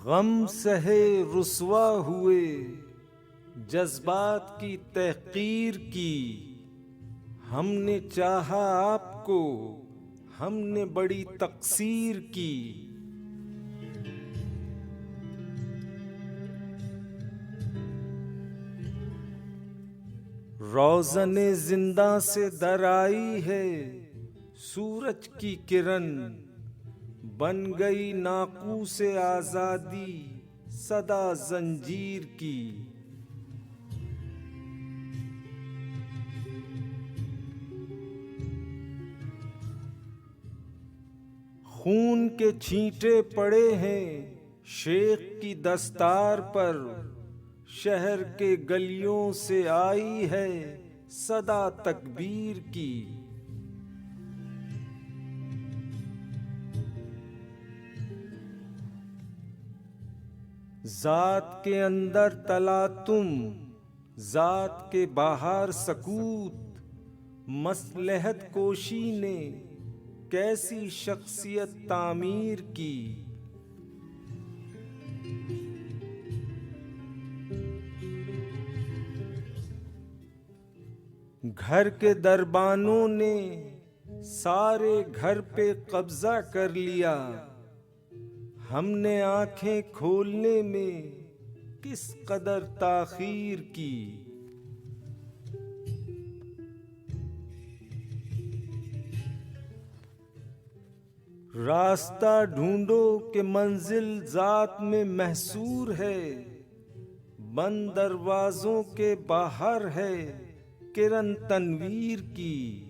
गम सहे रुसवा हुए, जज्बात की तहकीर की। हमने चाहा आपको, हमने बड़ी तकसीर की। रोज़ने जिंदा से दर आई है, सूरज की किरण बन गई नाकू से आजादी, सदा जंजीर की। खून के छींटे पड़े हैं शेख की दस्तार पर, शहर के गलियों से आई है सदा तकबीर की। जात के अंदर तलातुम, जात के बाहर सकूत, मसलहत कोशी ने कैसी शख्सियत तामीर की। घर के दरबानों ने सारे घर पे कब्जा कर लिया, हमने आंखें खोलने में किस कदर ताखीर की। रास्ता ढूंढो कि मंजिल जात में महसूर है, बंद दरवाजों के बाहर है किरण तनवीर की।